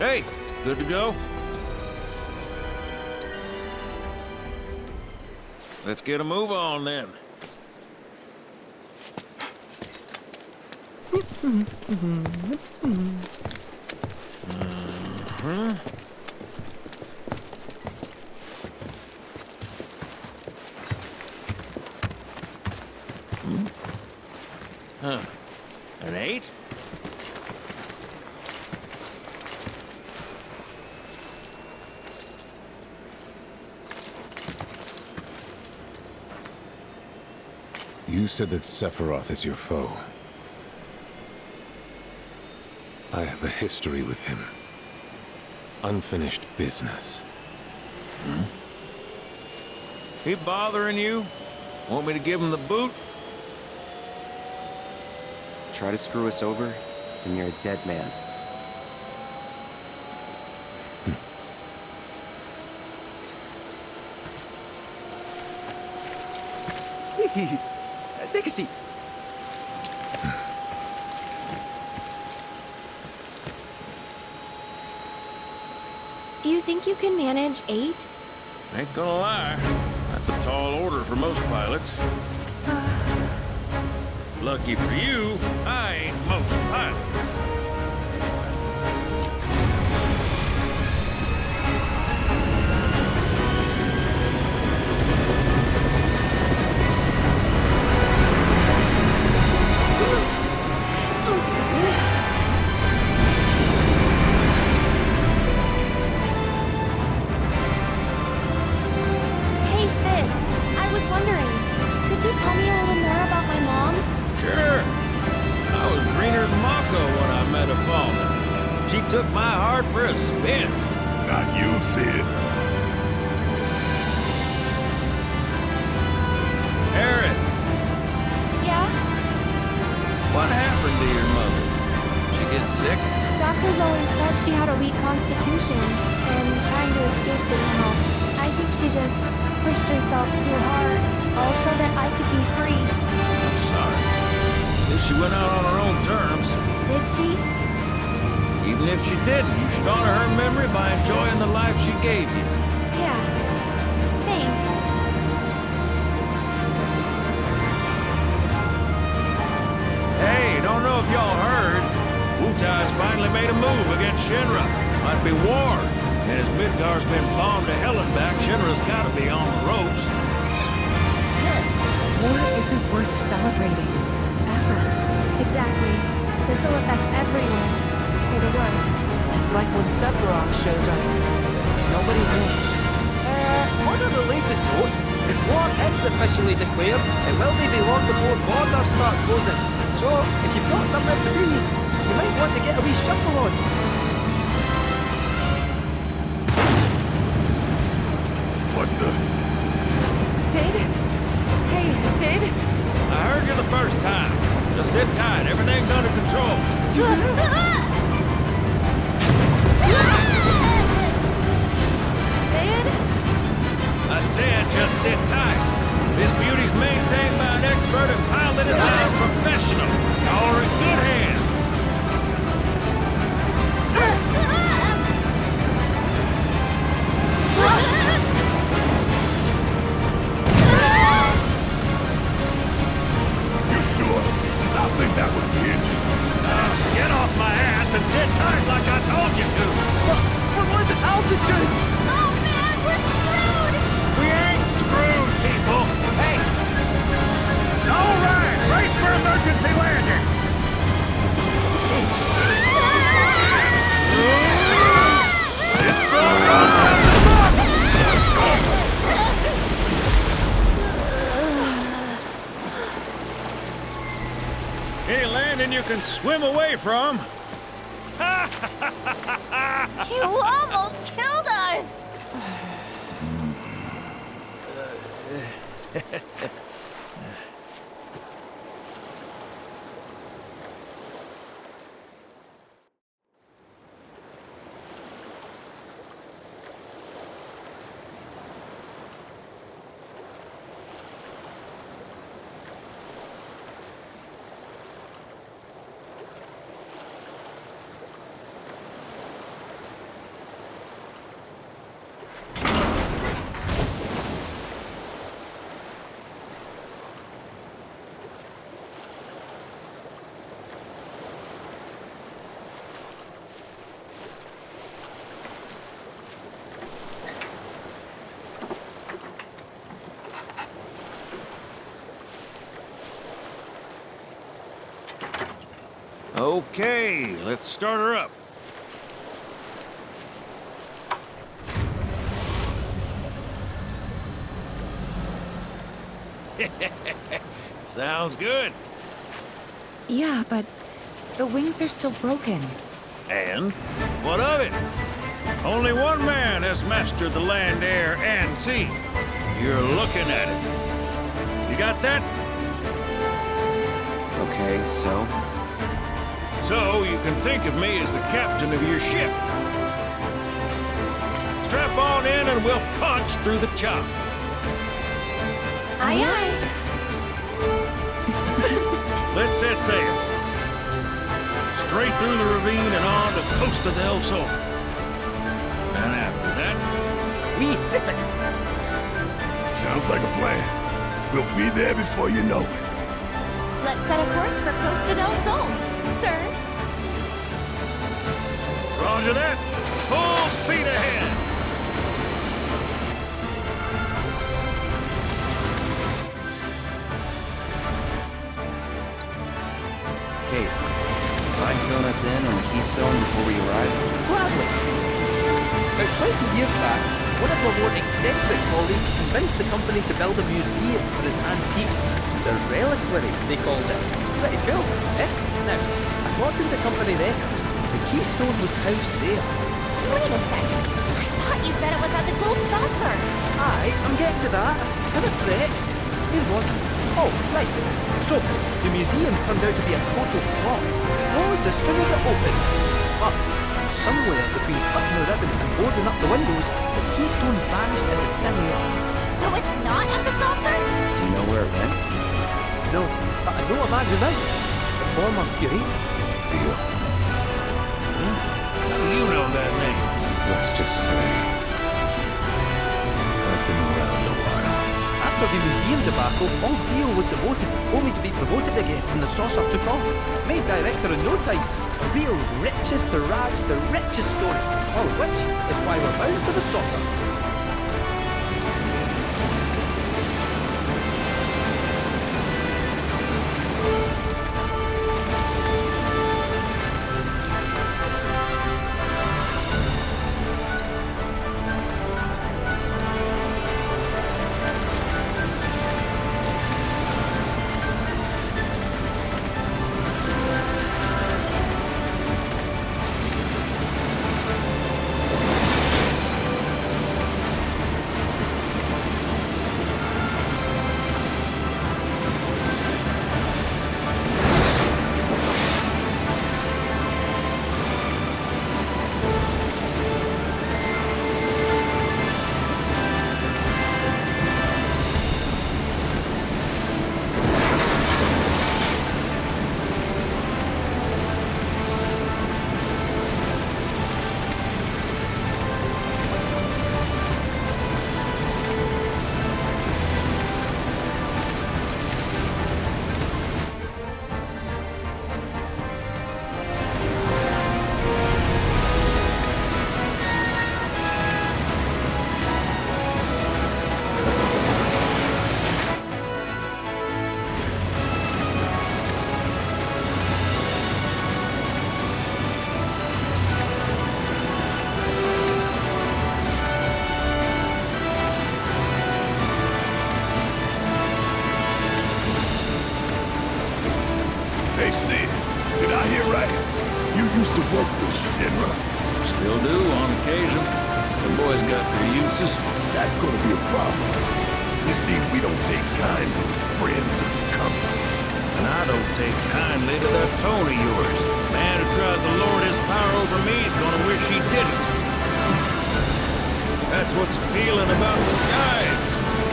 Hey, good to go? Let's get a move on then. Huh. An 8? You said that Sephiroth is your foe. I have a history with him. Unfinished business. He bothering you? Want me to give him the boot? Try to screw us over, and you're a dead man. Please, take a seat. Do you think you can manage 8? Ain't gonna lie. That's a tall order for most pilots. Lucky for you, I ain't most pilots. Hey, Sid. I was wondering, could you tell me a little more about my mom? Sure. I was greener than Mako when I met her father. She took my heart for a spin. Not you, Sid. Aaron, Yeah? what happened to your mother? She get sick? Doctors always said she had a weak constitution, and trying to escape didn't help. I think she just pushed herself too hard, all so that I could be free. I'm sorry. At least she went out on her own terms. Did she? Even if she didn't, you should honor her memory by enjoying the life she gave you. Yeah. Thanks. Hey, don't know if y'all heard. Wutai's finally made a move against Shinra. Might be war. And as Midgar's been bombed to hell and back, Shinra's gotta be on the ropes. War isn't worth celebrating. Ever. Exactly. This will affect everyone. For the worse. It's like when Sephiroth shows up. Nobody wins. On a related note, if war is officially declared, it will be long before borders start closing. So, if you've got somewhere to be, you might want to get a wee shuffle on. What the? Sid? Hey, Sid? I heard you the first time. Just sit tight. Everything's under control. Sid? I said just sit tight. This beauty's maintained by an expert and piloted by a professional. Y'all are in good hands. You sure? 'Cause I think that was the engine. Get off my ass and sit tight like I told you to. What was it? Altitude! Oh man, we're screwed! We ain't screwed, people. Hey! All right, brace for emergency landing. This boat goes down the Any landing you can swim away from. You almost killed us! Okay, let's start her up. Sounds good. Yeah, but the wings are still broken. And what of it? Only one man has mastered the land, air, and sea. You're looking at it. You got that? Okay, so? So you can think of me as the captain of your ship. Strap on in and we'll punch through the chop. Aye, aye. Let's set sail. Straight through the ravine and on to Costa del Sol. And after that, We hip it. Sounds like a plan. We'll be there before you know it. Let's set a course for Costa del Sol, sir. Roger that. Full speed ahead. Kate, mind filling us in on the Keystone before we arrive? Gladly. About 20 years back, one of our more eccentric colleagues convinced the company to build a museum for his antiques. The reliquary, they called it. Pretty cool, eh? Now, according to company records, the Keystone was housed there. Wait a second. I thought you said it was at the Gold Saucer. Aye, I'm getting to that. And a threat. It wasn't. Oh, right. So, the museum turned out to be a total flop. Closed as soon as it opened. But, somewhere between cutting the ribbon and boarding up the windows, the Keystone vanished into thin air. So it's not at the saucer? Do you know where it went? No, but I know a man who might. The former curator. Deal. How do you know that name? Let's just say I've been around a while. After the museum debacle, all Dio was demoted, only to be promoted again when the saucer took off. Made director in no time. A real riches to rags to riches story. All of which is why we're bound for the saucer. Hey, Sid, did I hear right? You used to work with Shinra? Still do on occasion. The boys got their uses. That's gonna be a problem. You see, we don't take kindly to friends of the company. And I don't take kindly to that tone of yours. Man who tries to lord his power over me is gonna wish he didn't. That's what's appealing about the skies.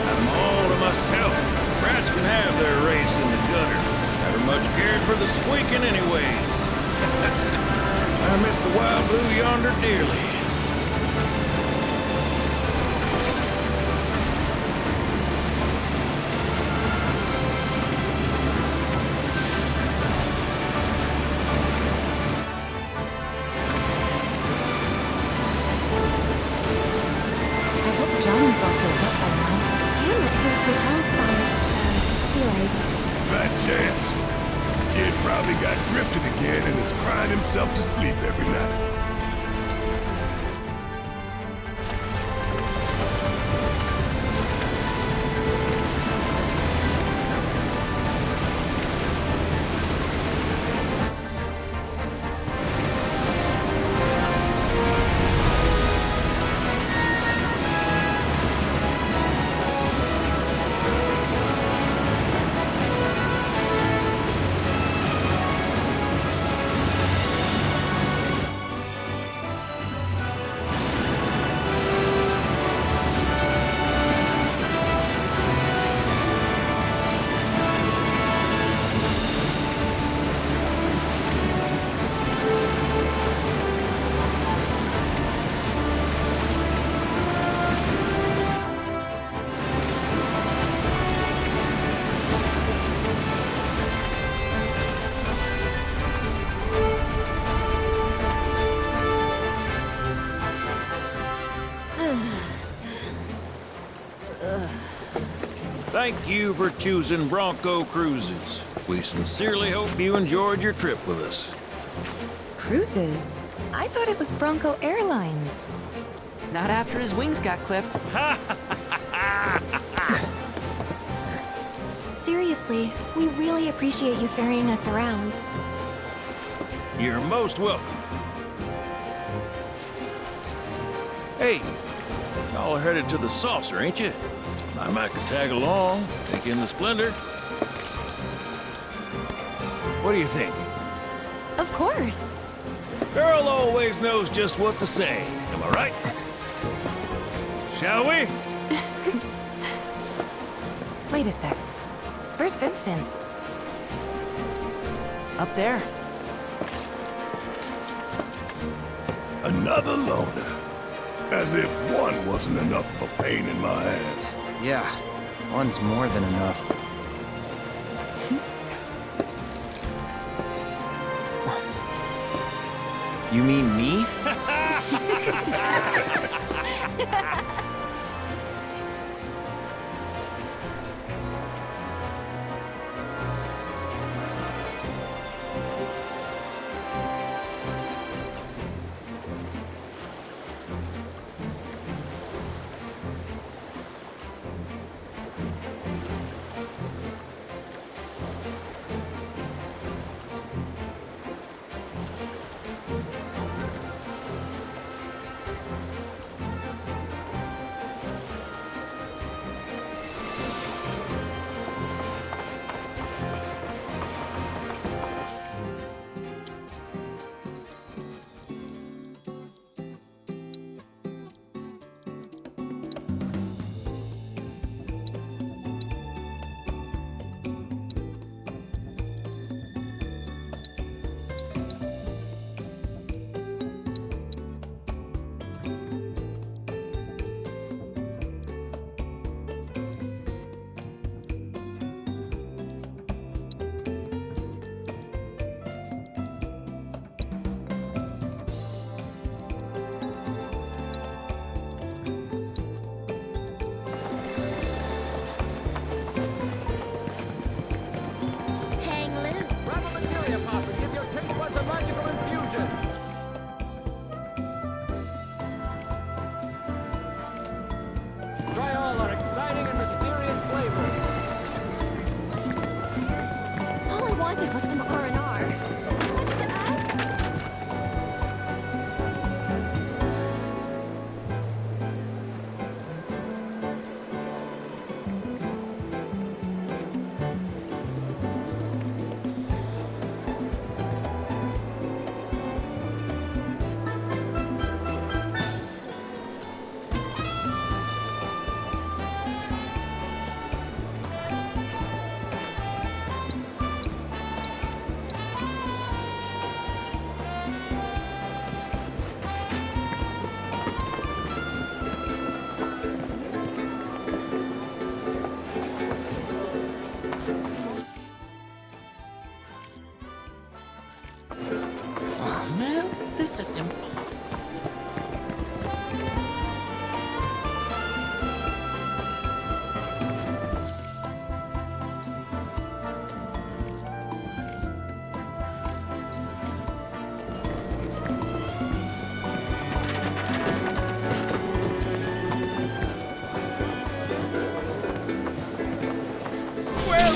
I'm all to myself. Rats can have their race in the gutter. Never much cared for the squeaking anyways. I miss the wild blue yonder dearly. wings all filled up by now. And that his hotel spine sea legs. Fat chance. Kid probably got drifted again and is crying himself to sleep every night. Thank you for choosing Bronco Cruises. We sincerely hope you enjoyed your trip with us. Cruises? I thought it was Bronco Airlines. Not after his wings got clipped. Seriously, we really appreciate you ferrying us around. You're most welcome. Hey, y'all are headed to the saucer, ain't you? I might could tag along, take in the splendor. What do you think? Of course. Girl always knows just what to say. Am I right? Shall we? Wait a sec. Where's Vincent? Up there. Another loner. As if one wasn't enough of a pain in my ass. Yeah, one's more than enough. You mean me?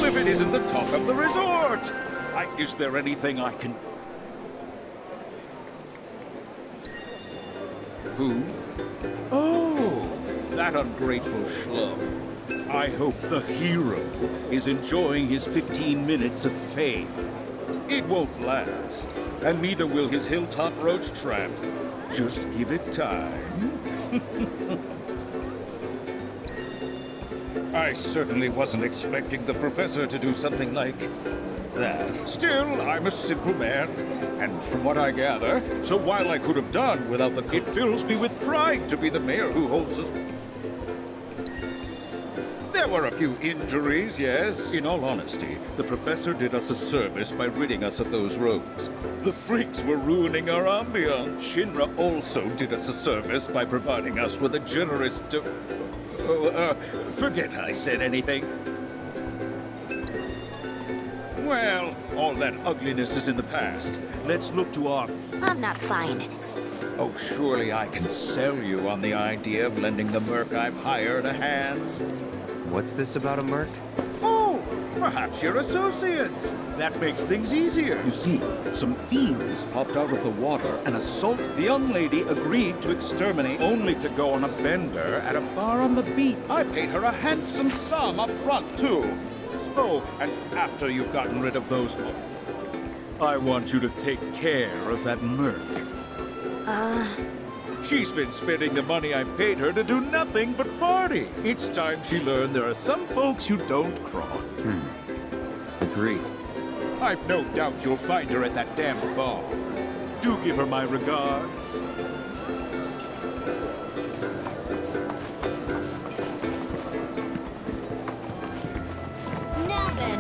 if it isn't the talk of the resort? Is there anything I can... Who? Oh, that ungrateful schlub. I hope the hero is enjoying his 15 minutes of fame. It won't last, and neither will his hilltop roach tramp. Just give it time. I certainly wasn't expecting the professor to do something like that. Still, I'm a simple man, and from what I gather, so while I could have done without the... It fills me with pride to be the mayor who holds us. There were a few injuries, yes. In all honesty, the professor did us a service by ridding us of those rogues. The freaks were ruining our ambiance. Shinra also did us a service by providing us with a generous forget I said anything. Well, all that ugliness is in the past. Let's look to our... I'm not buying it. Oh, surely I can sell you on the idea of lending the merc I've hired a hand. What's this about a merc? Oh, perhaps you're associates. That makes things easier. You see, some fiends popped out of the water and assaulted. The young lady agreed to exterminate, only to go on a bender at a bar on the beach. I paid her a handsome sum up front, too. Oh, and after you've gotten rid of those... I want you to take care of that merc. She's been spending the money I paid her to do nothing but party. It's time she learned there are some folks you don't cross. Agreed. I've no doubt you'll find her at that damn bar. Do give her my regards. Now then.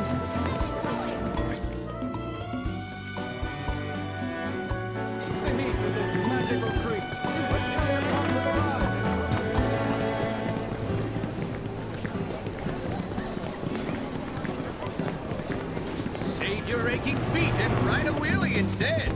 Save your aching feet and ride a wheelie instead.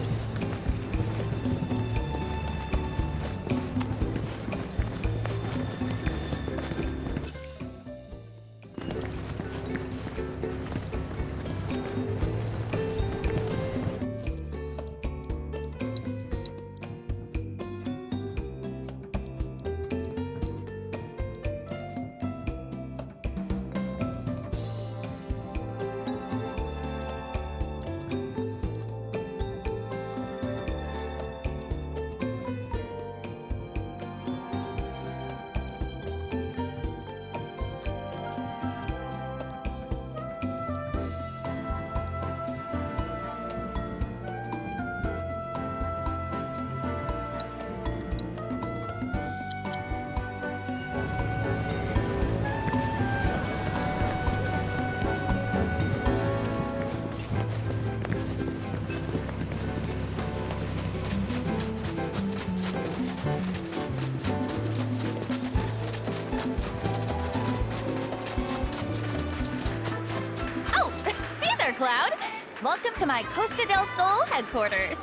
Cloud. Welcome to my Costa del Sol headquarters.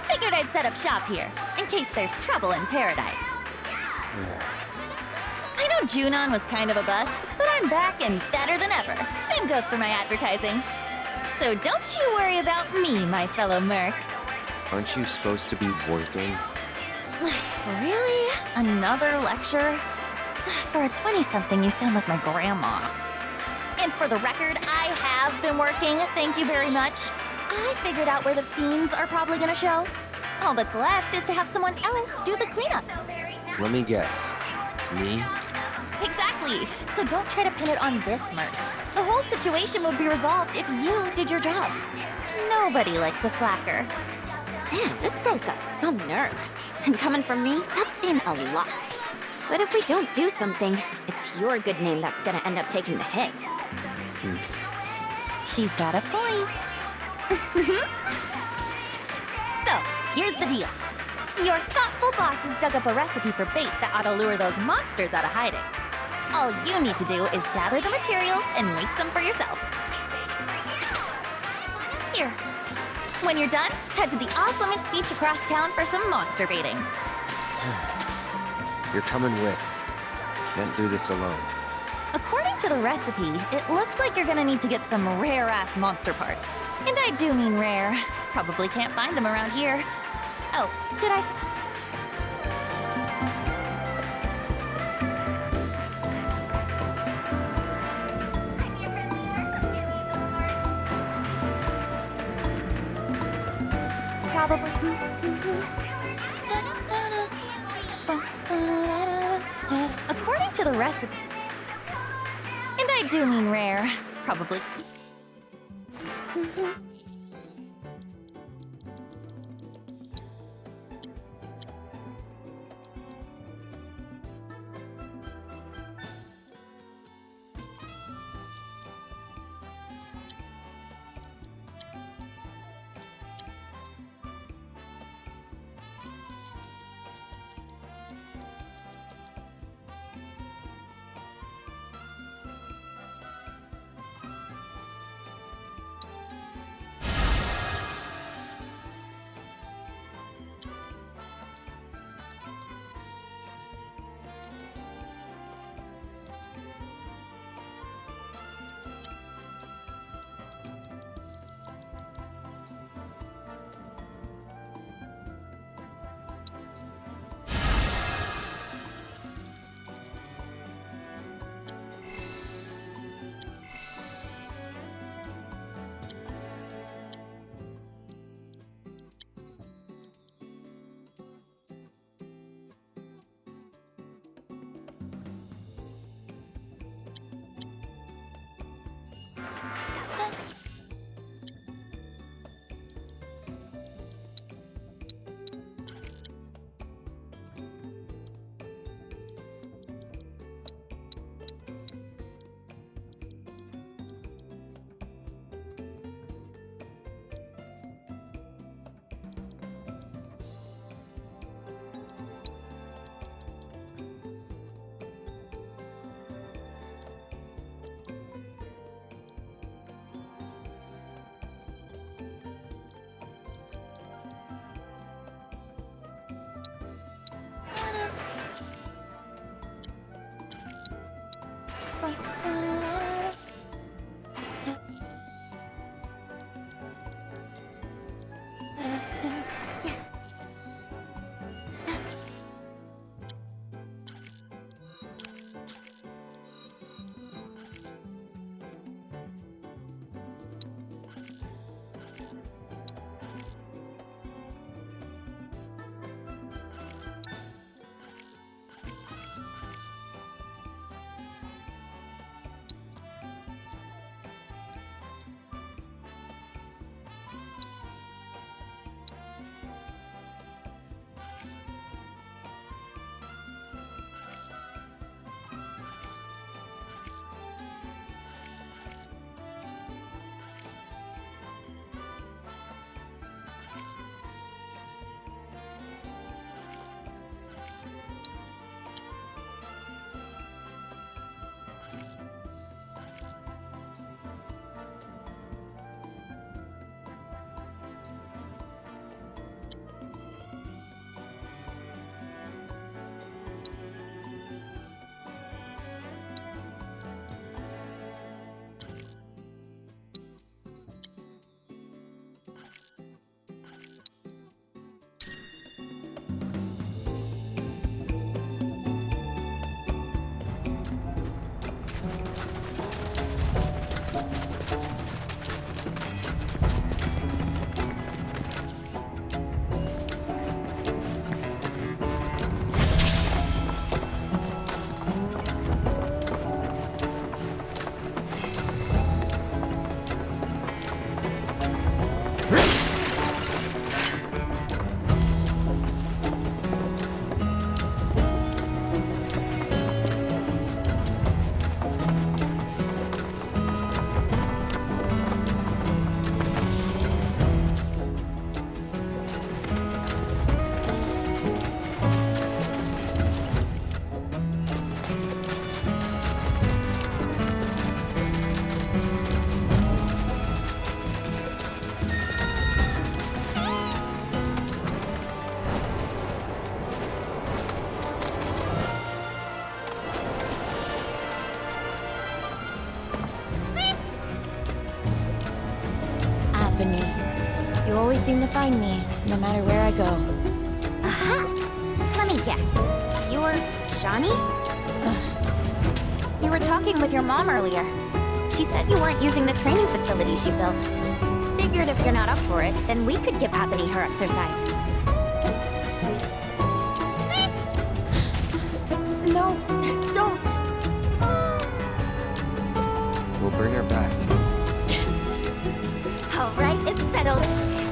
Figured I'd set up shop here, in case there's trouble in paradise. I know Junon was kind of a bust, but I'm back and better than ever. Same goes for my advertising. So don't you worry about me, my fellow merc. Aren't you supposed to be working? Really? Another lecture? For a 20-something, you sound like my grandma. And for the record, I have been working, thank you very much. I figured out where the fiends are probably gonna show. All that's left is to have someone else do the cleanup. Let me guess. Me? Exactly. So don't try to pin it on this merc. The whole situation would be resolved if you did your job. Nobody likes a slacker. Man, this girl's got some nerve. And coming from me, that's saying a lot. But if we don't do something, it's your good name that's gonna end up taking the hit. She's got a point. So, here's the deal. Your thoughtful bosses dug up a recipe for bait that ought to lure those monsters out of hiding. All you need to do is gather the materials and make some for yourself. Here. When you're done, head to the off-limits beach across town for some monster baiting. You're coming with. Can't do this alone. According to the recipe, it looks like you're gonna need to get some rare-ass monster parts. And I do mean rare. Probably can't find them around here. Oh, did I... Probably... According to the recipe... And I do mean rare. Probably... always seem to find me, no matter where I go. Aha! Let me guess. You're Shani? You were talking with your mom earlier. She said you weren't using the training facility she built. Figured if you're not up for it, then we could give Apathy her exercise. No, don't. We'll bring her back. All right, it's settled.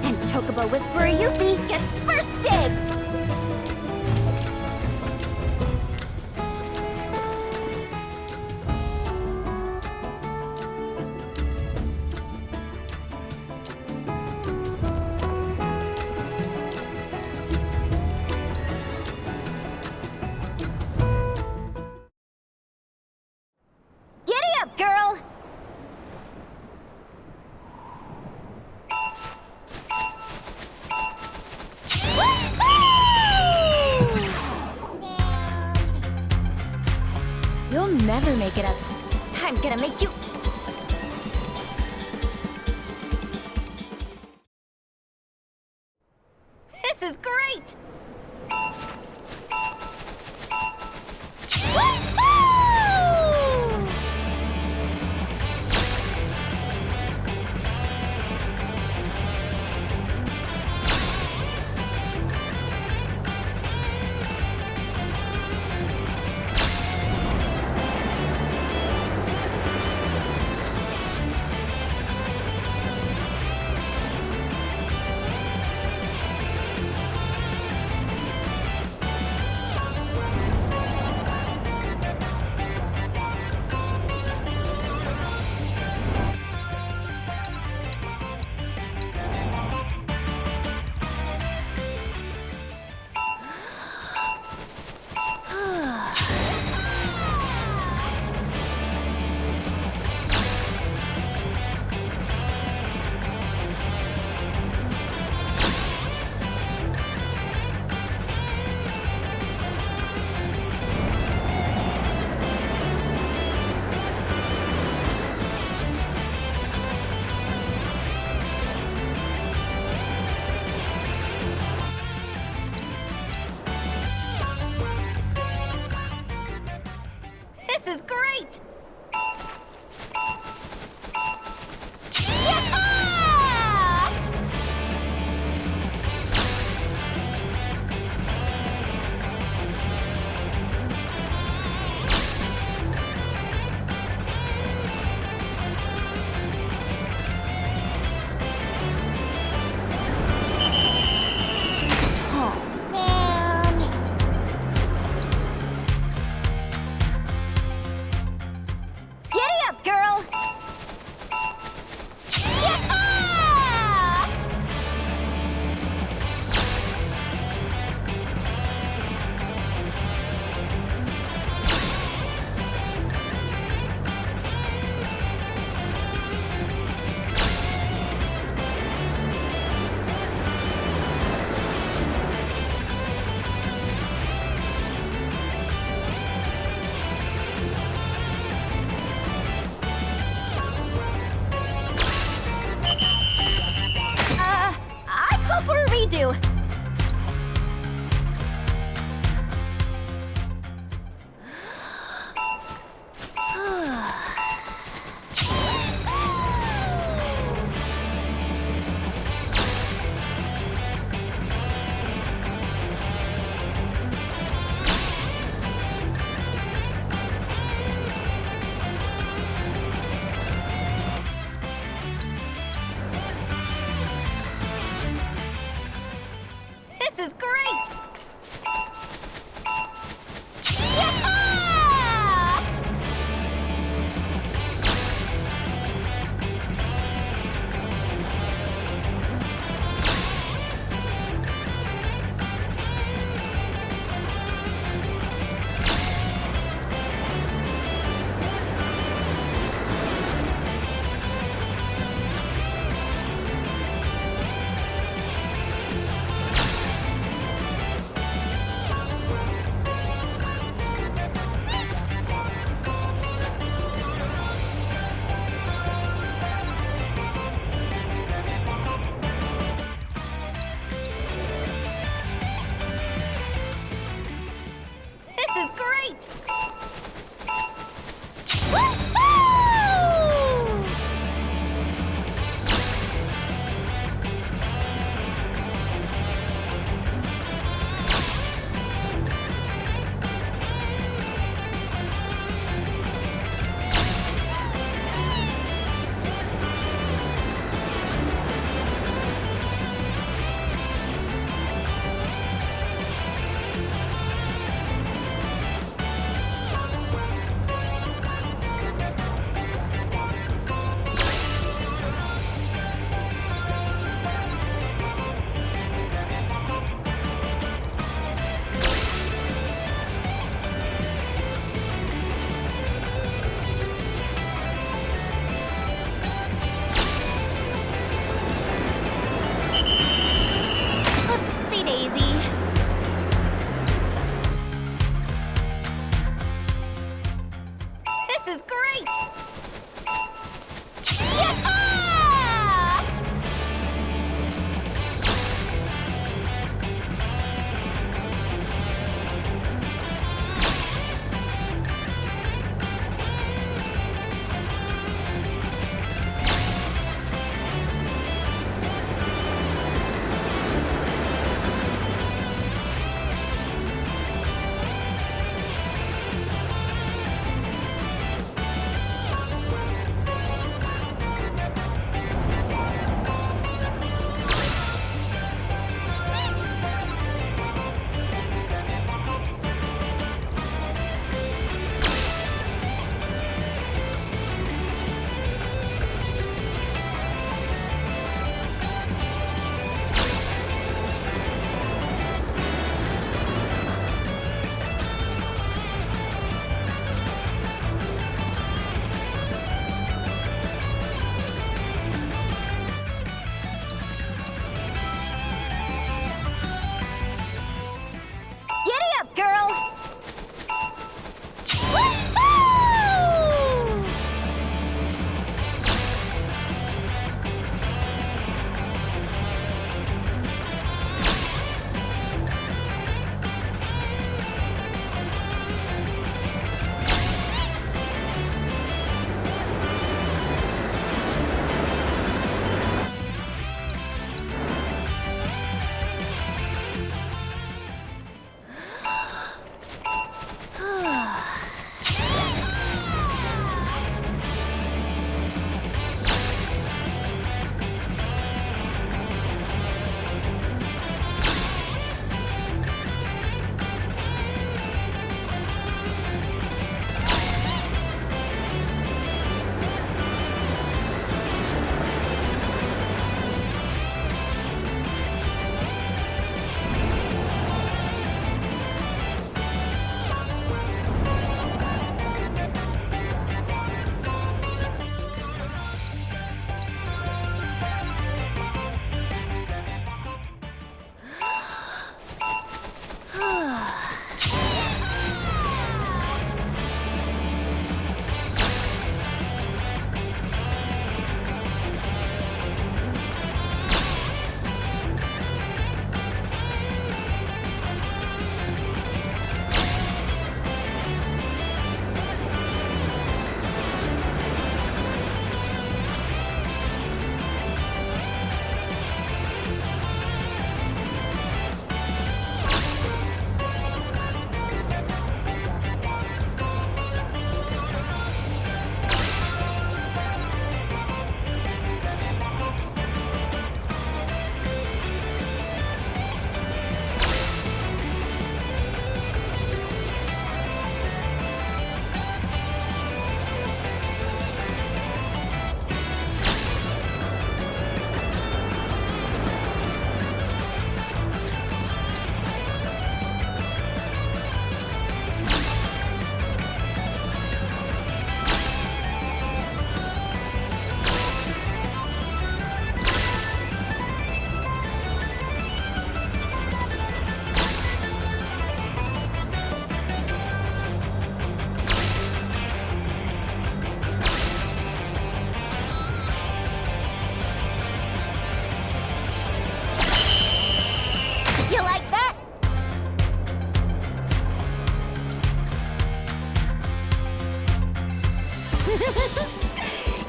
And Chocobo Whisperer Yuffie gets first dibs! Giddy up, girl! You'll never make it up. I'm gonna make you... This is great! Woo-hoo! This is great! Yeah! Oh, man. great! Woo-hoo! Oopsie daisy. This is great! Yee-haw!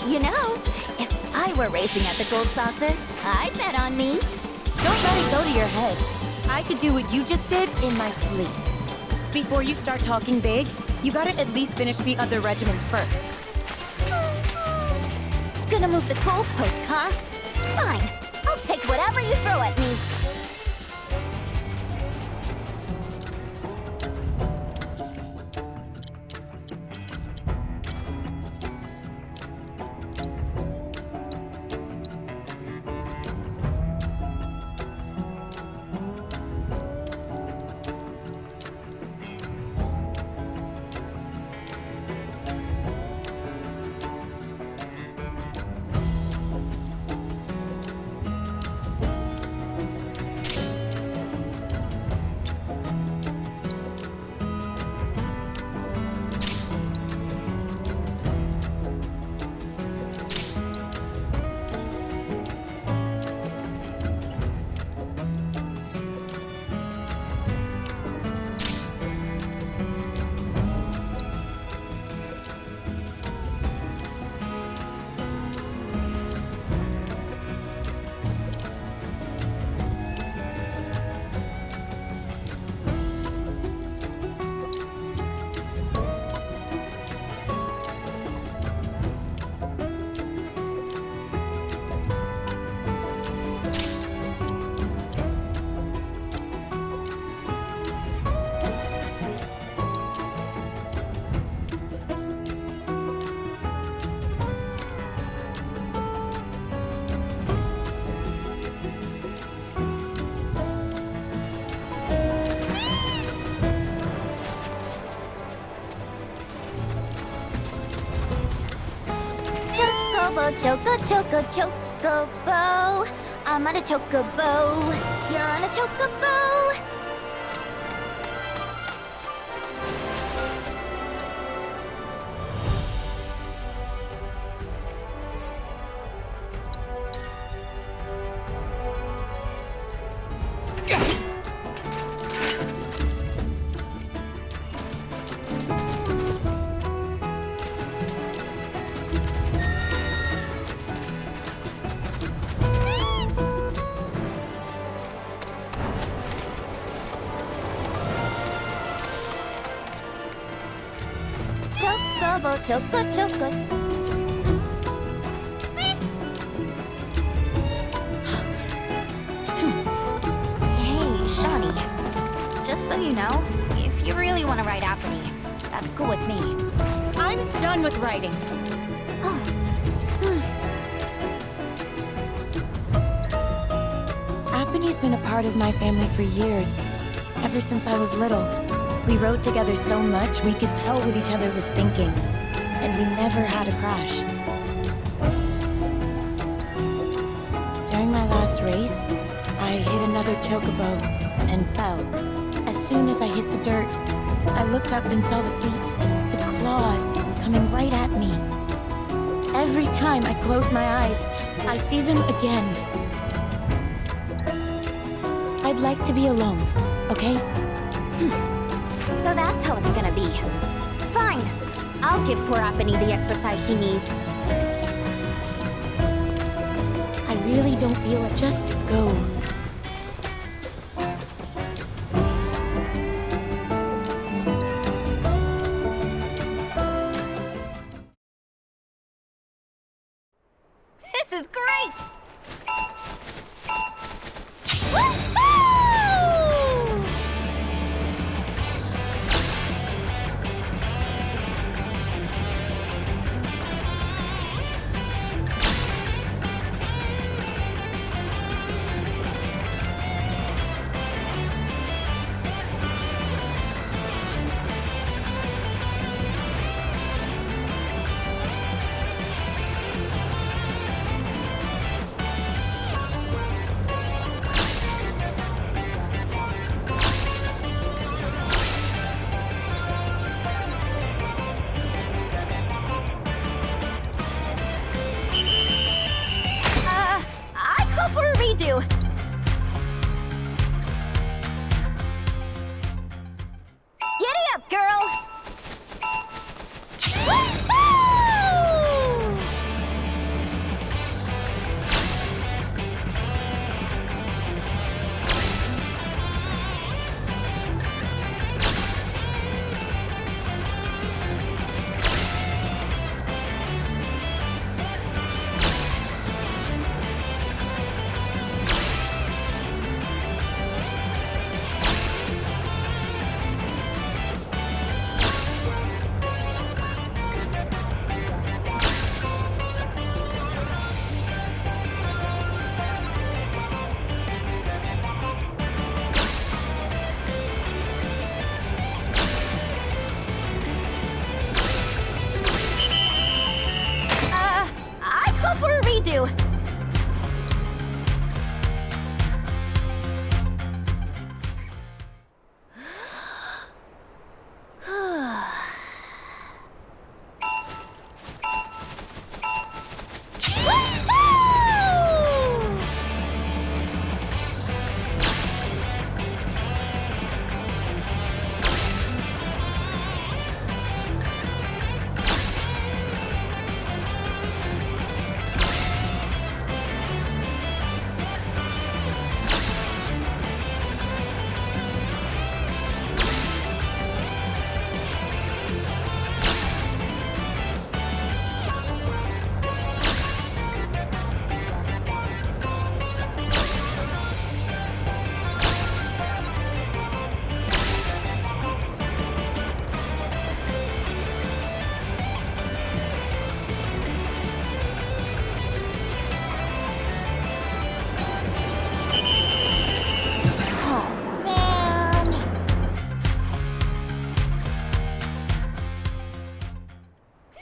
You know, if I were racing at the Gold Saucer, I'd bet on me. Don't let it go to your head. I could do what you just did in my sleep. Before you start talking big, you gotta at least finish the other regiments first. Gonna move the goalpost, huh? Fine. I'll take whatever you throw at me. Choco, chocobo. I'm on a chocobo. You're on a chocobo. Choco. Hey, Shawnee. Just so you know, if you really want to ride Apony, that's cool with me. I'm done with writing. Apony's been a part of my family for years, ever since I was little. We rode together so much we could tell what each other was thinking, and we never had a crash. During my last race, I hit another chocobo and fell. As soon as I hit the dirt, I looked up and saw the feet, the claws, coming right at me. Every time I close my eyes, I see them again. I'd like to be alone, okay? So that's how it's gonna be. Fine. I'll give poor Apony the exercise she needs. I really don't feel it. Just go. This is great! do.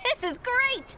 This is great!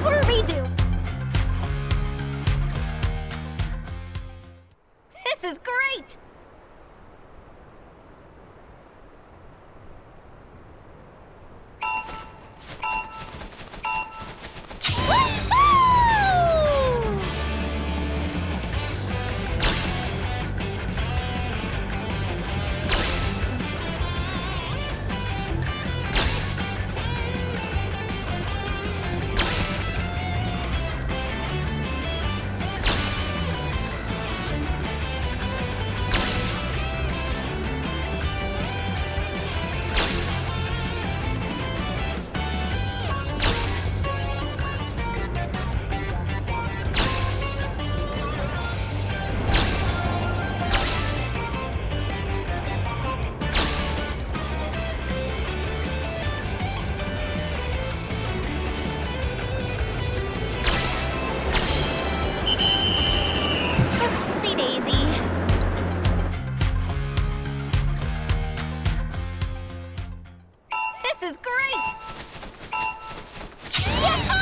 For a redo. This is great! This is great! Yeah!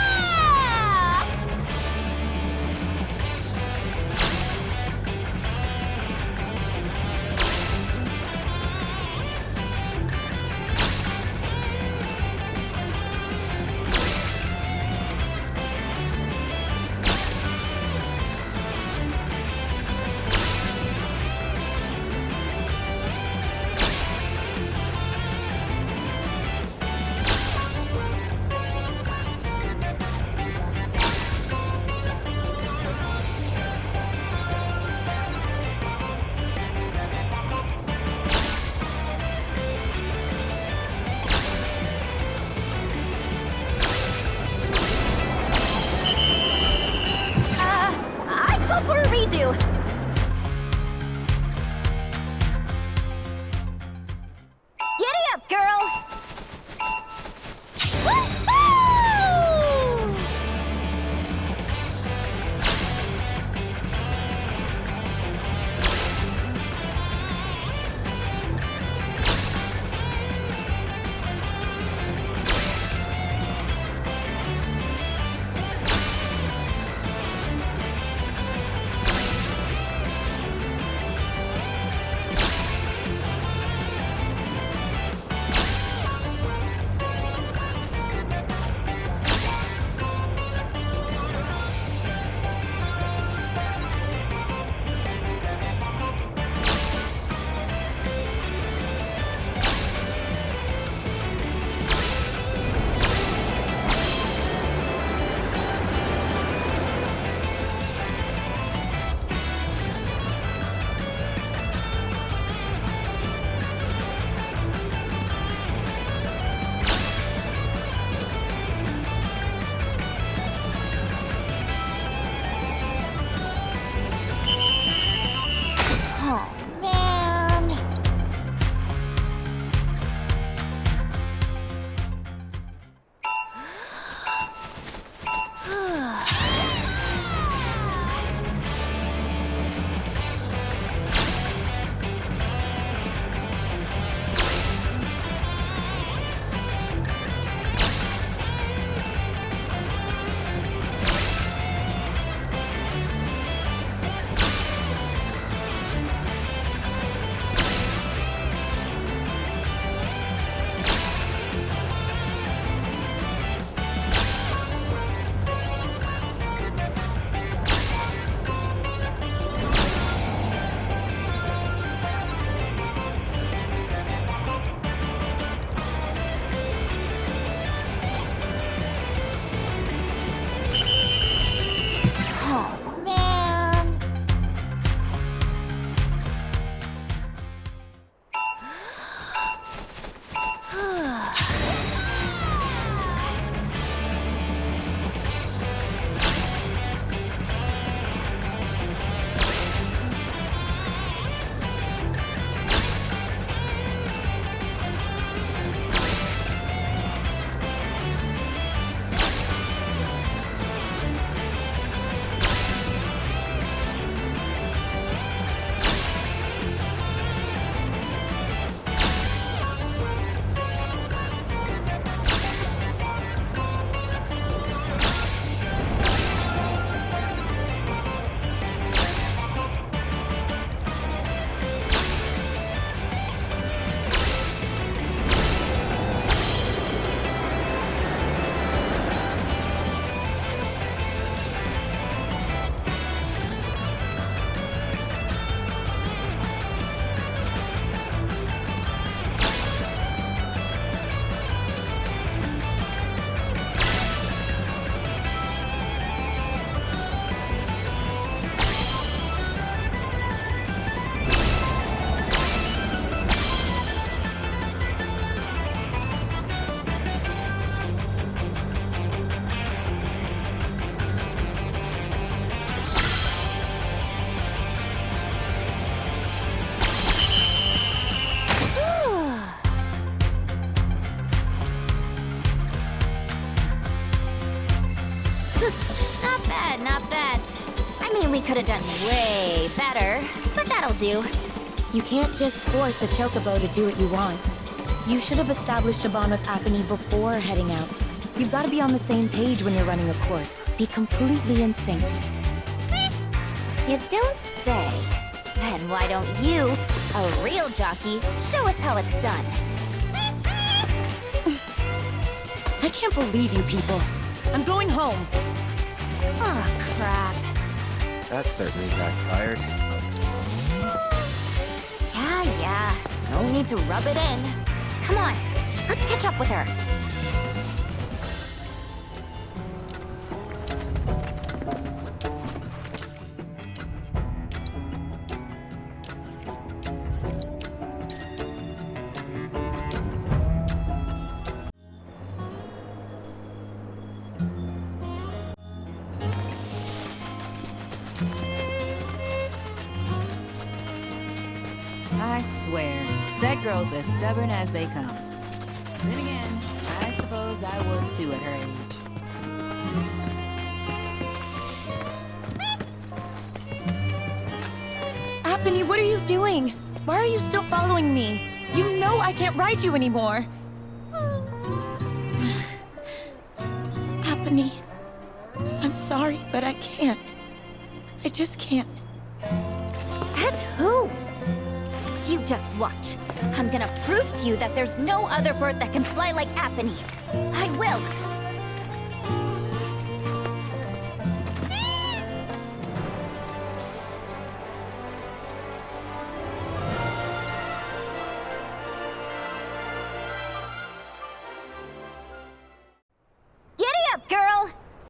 We could have done way better, but that'll do. You can't just force a chocobo to do what you want. You should have established a bond with Apony before heading out. You've got to be on the same page when you're running a course. Be completely in sync. You don't say. Then why don't you, a real jockey, show us how it's done? I can't believe you people. I'm going home. Oh, crap. That certainly backfired. Yeah. No need to rub it in. Come on, let's catch up with her. I swear, that girl's as stubborn as they come. Then again, I suppose I was too at her age. Apony, what are you doing? Why are you still following me? You know I can't ride you anymore. Apony, I'm sorry, but I can't. I just can't. Says who? You just watch. I'm gonna prove to you that there's no other bird that can fly like Apony. I will.